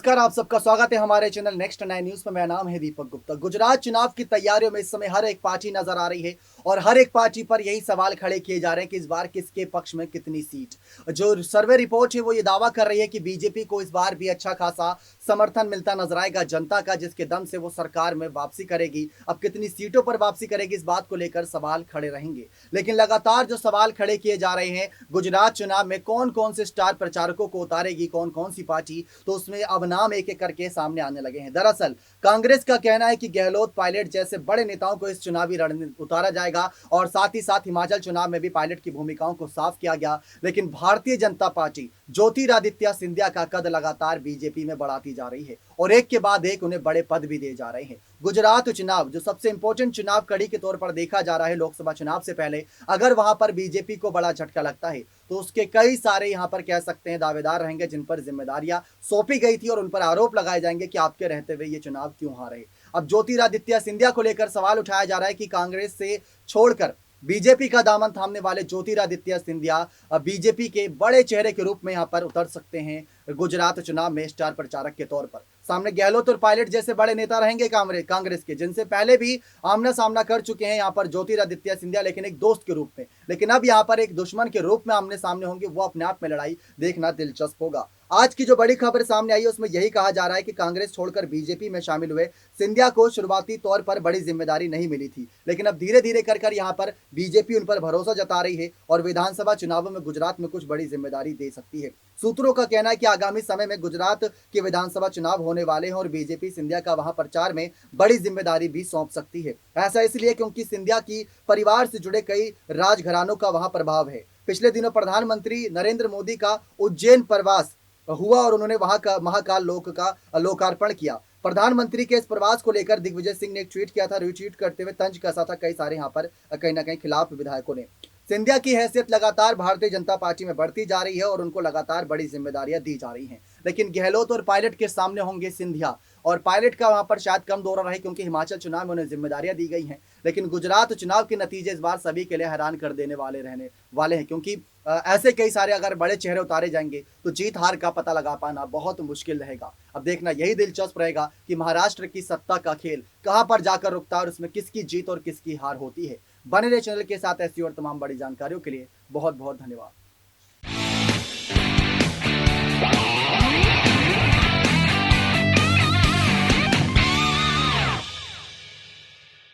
नमस्कार, आप सबका स्वागत है हमारे चैनल नेक्स्ट 9 न्यूज में। मेरा नाम है दीपक गुप्ता। गुजरात चुनाव की तैयारियों में इस समय हर एक पार्टी नजर आ रही है और हर एक पार्टी पर यही सवाल खड़े किए जा रहे हैं कि इस बार किसके पक्ष में कितनी सीट। जो सर्वे रिपोर्ट है वो ये दावा कर रही है कि बीजेपी को इस बार भी अच्छा खासा समर्थन मिलता नजर आएगा जनता का, जिसके दम से वो सरकार में वापसी करेगी। अब कितनी सीटों पर वापसी करेगी, इस बात को लेकर सवाल खड़े रहेंगे। लेकिन लगातार जो सवाल खड़े किए जा रहे हैं, गुजरात चुनाव में कौन कौन से स्टार प्रचारकों को उतारेगी कौन कौन सी पार्टी, तो उसमें अब नाम एक एक करके सामने आने लगे हैं। दरअसल कांग्रेस का कहना है कि गहलोत, पायलट जैसे बड़े नेताओं को इस चुनावी रण में उतारा जाएगा और साथ ही साथ हिमाचल चुनाव में भी पायलट की भूमिकाओं को साफ किया गया। लेकिन भारतीय जनता पार्टी ज्योतिरादित्य सिंधिया का कद लगातार बीजेपी में बढ़ाती जा रही है और एक के बाद एक उन्हें बड़े पद भी दिए जा रहे हैं। गुजरात चुनाव जो सबसे इंपॉर्टेंट चुनाव कड़ी के तौर पर देखा जा रहा है लोकसभा चुनाव से पहले, अगर वहां पर बीजेपी को बड़ा झटका लगता है तो उसके कई सारे यहां पर कह सकते हैं दावेदार रहेंगे जिन पर जिम्मेदारियां सौंपी गई थी और उन पर आरोप लगाए जाएंगे कि आपके रहते हुए ये चुनाव क्यों हारे। अब ज्योतिरादित्य सिंधिया को लेकर सवाल उठाया जा रहा है कि कांग्रेस से छोड़कर बीजेपी का दामन थामने वाले ज्योतिरादित्य सिंधिया बीजेपी के बड़े चेहरे के रूप में यहां पर उतर सकते हैं गुजरात चुनाव में स्टार प्रचारक के तौर पर। सामने गहलोत और पायलट जैसे बड़े नेता रहेंगे कांग्रेस के, जिनसे पहले भी आमना सामना कर चुके हैं यहां पर ज्योतिरादित्य सिंधिया, लेकिन एक दोस्त के रूप में। लेकिन अब यहां पर एक दुश्मन के रूप में आमने सामने होंगे, वो अपने आप में लड़ाई देखना दिलचस्प होगा। आज की जो बड़ी खबर सामने आई है उसमें यही कहा जा रहा है कि कांग्रेस छोड़कर बीजेपी में शामिल हुए सिंधिया को शुरुआती तौर पर बड़ी जिम्मेदारी नहीं मिली थी, लेकिन अब धीरे धीरे कर यहाँ पर बीजेपी उन पर भरोसा जता रही है और विधानसभा चुनावों में गुजरात में कुछ बड़ी जिम्मेदारी दे सकती है। सूत्रों का कहना है कि आगामी समय में गुजरात के विधानसभा चुनाव होने वाले हैं और बीजेपी सिंधिया का वहां प्रचार में बड़ी जिम्मेदारी भी सौंप सकती है। ऐसा इसलिए क्योंकि सिंधिया की परिवार से जुड़े कई राजघरानों का वहां प्रभाव है। पिछले दिनों प्रधानमंत्री नरेंद्र मोदी का उज्जैन प्रवास हुआ और उन्होंने वहां का महाकाल लोक का लोकार्पण किया। प्रधानमंत्री के इस प्रवास को लेकर दिग्विजय सिंह ने एक ट्वीट किया था। रिट्वीट करते हुए तंज कसा था कई सारे यहाँ पर कहीं ना कहीं खिलाफ विधायकों ने। सिंधिया की हैसियत लगातार भारतीय जनता पार्टी में बढ़ती जा रही है और उनको लगातार बड़ी जिम्मेदारियां दी जा रही हैं। लेकिन गहलोत और पायलट के सामने होंगे सिंधिया, और पायलट का वहां पर शायद कम दौरा रहे क्योंकि हिमाचल चुनाव में उन्हें जिम्मेदारियां दी गई हैं। लेकिन गुजरात चुनाव के नतीजे इस बार सभी के लिए हैरान कर देने वाले रहने वाले हैं, क्योंकि ऐसे कई सारे अगर बड़े चेहरे उतारे जाएंगे तो जीत हार का पता लगा पाना बहुत मुश्किल रहेगा। अब देखना यही दिलचस्प रहेगा कि महाराष्ट्र की सत्ता का खेल कहां पर जाकर रुकता है और उसमें किसकी जीत और किसकी हार होती है। बने रहे चैनल के साथ ऐसी और तमाम बड़ी जानकारियों के लिए। बहुत बहुत धन्यवाद।